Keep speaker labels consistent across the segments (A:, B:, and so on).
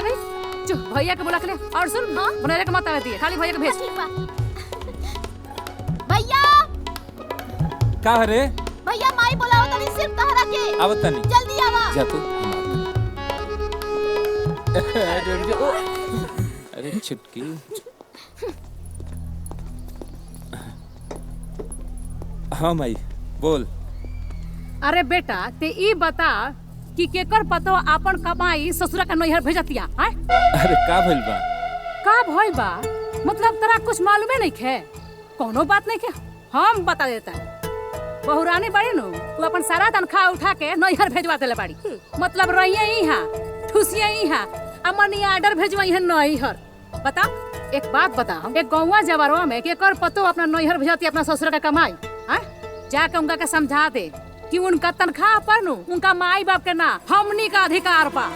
A: गई। चुप, भैया के बुला के ले। और सुन, बनैले के मत आवे दिए, खाली भैया के भेज।
B: भैया
C: का रे?
B: भैया माई बोलाओ तनी सिर्फ तहरा के।
C: आवत तनी।
B: जल्दी आवा।
C: जा तू। अरे छिटकी। हाँ माई बोल।
A: अरे बेटा ते ई बता कि केकर पतो अपन कमाई ससुरा का नैहर भेजतिया हैं?
C: अरे का भइल बा?
A: का भइल बा मतलब तोरा कुछ मालूमे नहीं खे? कोनो बात नहीं खे, हम बता देता। बहुरानी बड़ी नु तू अपन सारा तनख्वाह उठा के नैहर भेजवा देले बाड़ी। मतलब रहिए यहाँ ठुसिया यहाँ अमनी आर्डर भेजवाई है नैहर। बता एक बात बताओ, एक गौवा जवारवा में केकर पतो अपना नैहर भेजती अपना ससुर का कमाई हैं? जाके उनका के समझा दे कि उनका तनख्वाह पर नु उनका माई बाप के ना हमनी का अधिकार बा।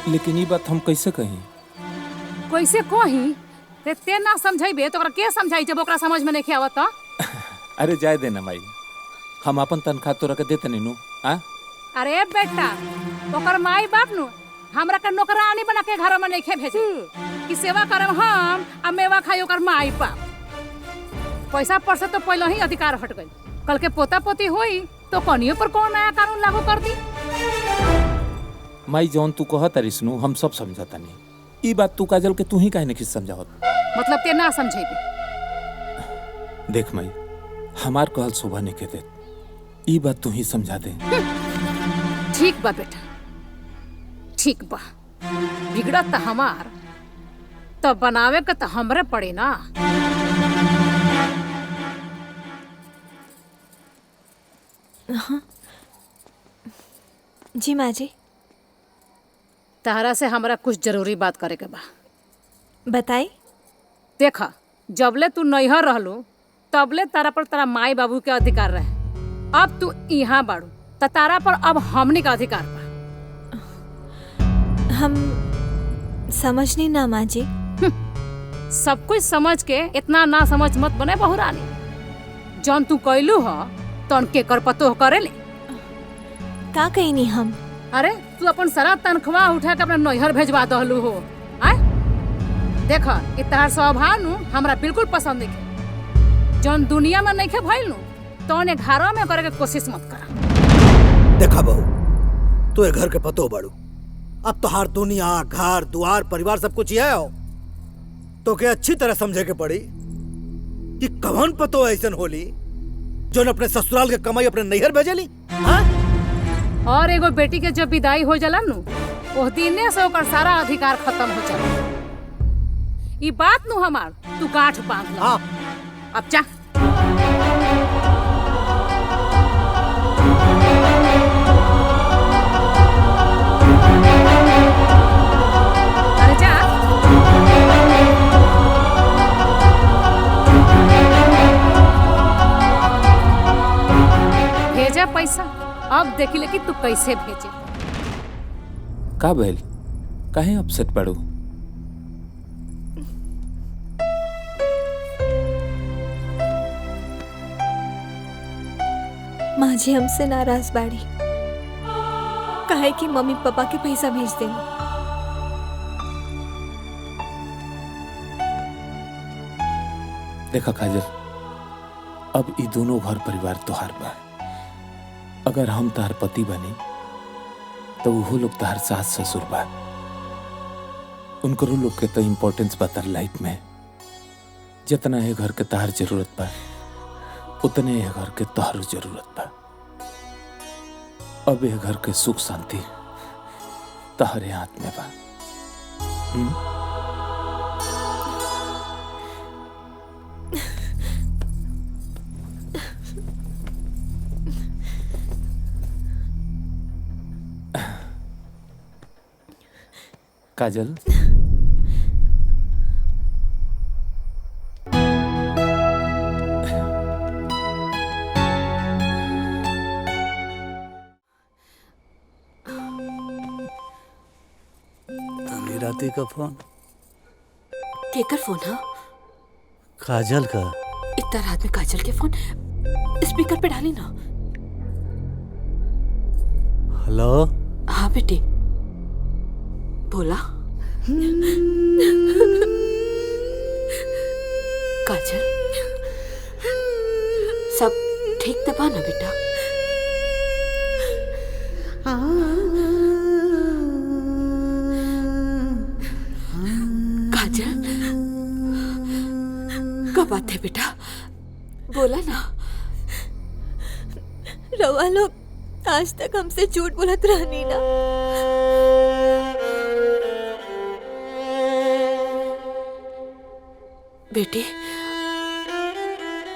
C: लेकिन ये बात हम कैसे कहीं?
A: कैसे कहीं? ते ना समझाइबे तो ओकरा के समझाई जब ओकरा समझ में नहीं आवत?
C: अरे जाए देना माई, हम अपन तनख्वाह तोरा के देते नहीं नु।
A: अरे बेटा ओकर माई बाप नु हमरा के नौकरानी बना के घर में नहीं भेजे कि सेवा करम हम आ मेवा खाई ओकर माई बाप। पैसा पर से तो पहले ही अधिकार हट गई। कल के पोता पोती होई तो कनियो पर कौन नया कानून लागू कर दी?
C: माई जौन तू कहत रिसनु हम सब समझता नहीं। ई बात तू काजल के तू ही काहे नहीं समझावत?
A: मतलब ते ना समझेबे?
C: देख माई हमार कहल शोभा नहीं के दे, ई बात तू ही समझा दे।
A: ठीक बा बेटा ठीक बा, बिगड़त त हमार तो बनावे के तो हमरे पड़े ना।
B: हाँ। जी माँ जी।
A: तहरा से हमरा कुछ जरूरी बात करे के बा।
B: बताई।
A: देखा जबले तू नैहर रहलू तबले तारा पर तारा माई बाबू के अधिकार रहे। अब तू यहाँ बाड़ू त तारा पर अब हमनी का अधिकार बा।
B: हम समझनी ना माँ जी।
A: सब कुछ समझ के इतना ना समझ मत बने बहुरानी। जौन तू कैलू ह तौन के कर पतो करे ले।
B: का कही नहीं हम?
A: अरे तू अपन सारा तनख्वाह उठा के अपना नैहर भेजवा दहलू हो। आय देखा इ तहार स्वभाव नु हमरा बिल्कुल पसंद नहीं। जौन दुनिया में नहीं खे भइल नु तौन घरों में करे के कोशिश मत करा।
D: देखा बहू तू ए घर के पतो बाड़ू। अब तो हर दुनिया घर द्वार परिवार सब कुछ है हो। तो के अच्छी तरह समझे के पड़ी कि कौन पतो ऐसन होली जो अपने ससुराल के कमाई अपने नैहर भेजेली। हाँ?
A: और एगो बेटी के जब विदाई हो जाला नु वो दिने से ओकर सारा अधिकार खत्म हो जाला। ई बात नु हमार तू गांठ बांध ला। अब जा। अरे जा। भेजा पैसा, अब देखी ले कि तू कैसे भेजे।
C: का भइल? काहे अपसेट पड़ू?
B: माँ जी हमसे नाराज बाड़ी। काहे कि मम्मी पापा के पैसा भेज देंगे।
C: देखा काजल, अब ई दोनों घर परिवार तोहार बा। अगर हम तार पति बने तो वो लोग तार सास ससुर बा। उनको लोग के तो इम्पोर्टेंस बा तार लाइफ में। जितना है घर के तार जरूरत बा उतने है घर के तोहारो जरूरत बा। अब ये घर के सुख शांति तहरे हाथ में बा। काजल
E: राती का फोन?
F: केकर फोन है?
E: काजल का।
F: इतना रात में काजल के फोन स्पीकर पे डाली ना।
E: हेलो।
F: हाँ बेटी बोला। काजल, सब ठीक तो बा ना बेटा? काजल, क्या बात है बेटा? बोला ना।
B: रवा लोग आज तक हमसे झूठ बोलत रहनी ना।
F: बेटी,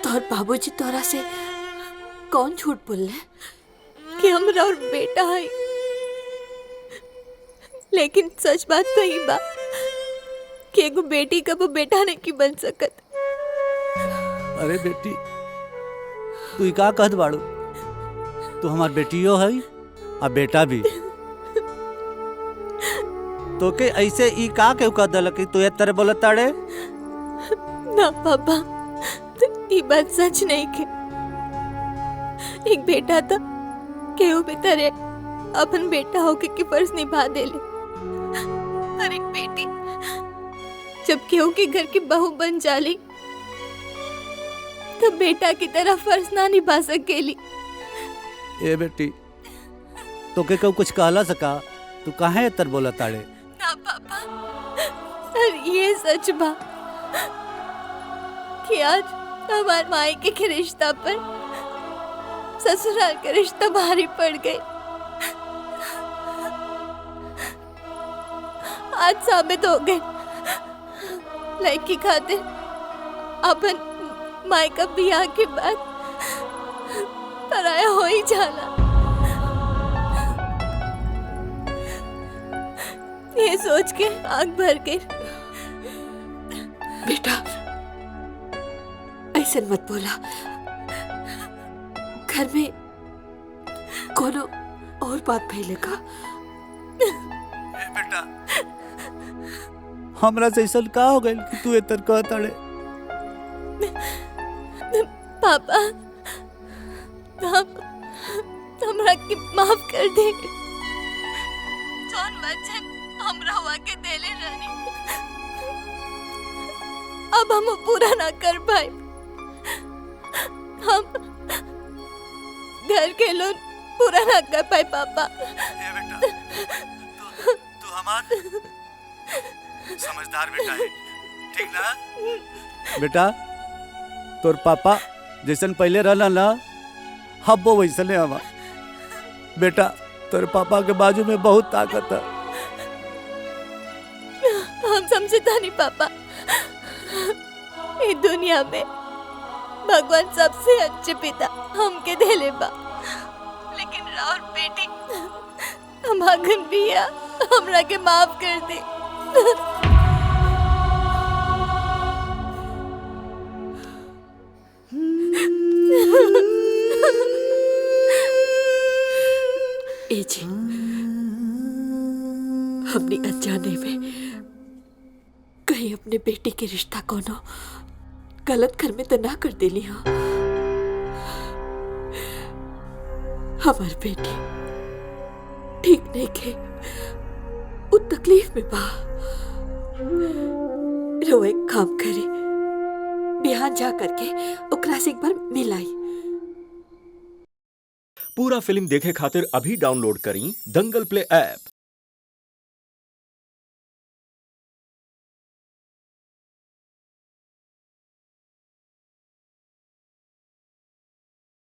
F: तोहर बाबूजी तोरा से कौन झूठ बोले?
B: कि हमरा और बेटा है, लेकिन सच बात तो ही बा कि एगो बेटी कबो बेटा नहीं की बन सकत।
E: अरे बेटी, तू का कहत बाड़ू? तू हमार बेटियो है आ बेटा भी। तो के ऐसे ई का केहू कह दल कि तू ए तरह बोलत ताड़े?
B: ना पापा, ये बात सच नहीं के। एक बेटा तो केहू भी तरह अपन बेटा होके की फर्ज निभा देले, और एक बेटी जब केहू के घर की बहू बन जाली तब बेटा की तरह फर्ज ना निभा सकेली।
E: ए बेटी, तो के कुछ कहला सका? तू काहे तर बोला ताड़े?
B: ना पापा, और ये सच बा कि आज हमारे मायके के रिश्ता पर ससुराल का रिश्ता भारी पड़ गई। आज साबित हो गए लड़की खातिर अपन मायका बियाह के बाद पराया हो ही जाला। ये सोच के आग भर गई।
F: बेटा, ऐसे मत बोला। घर में कोनो और बात फैलेगा।
E: ए बेटा, हमरा से ऐसा का हो गइल कि तू ए तर कह ताड़े?
B: पापा, हमरा के माफ कर दे। जौन वचन हमरा हुआ के देले रहनी, अब हम पूरा ना कर पाए। हम घर के लोन पूरा ना कर पाए पापा।
E: ए बेटा, तू हमार समझदार बेटा है, ठीक ना? बेटा, तोर पापा जैसन पहले रहला ना, अब वो वैसने हवा। बेटा, तोर पापा के बाजू में बहुत ताकत है।
B: हम समझता नहीं पापा, इस दुनिया में भगवान सबसे अच्छे पिता हमके देले बा, लेकिन राउर बेटी भागन बिया हमरा के माफ कर दे।
F: ए जी, हमने अनजाने में कहीं अपने बेटी के रिश्ता कोनो गलत घर में तो ना कर देली। हाँ, हमार बेटी ठीक नहीं के, वो तकलीफ में बा। रो एक काम करे, बिहान जा करके ओकरा से एक बार मिलाई।
G: पूरा फिल्म देखे खातिर अभी डाउनलोड करी दंगल प्ले ऐप।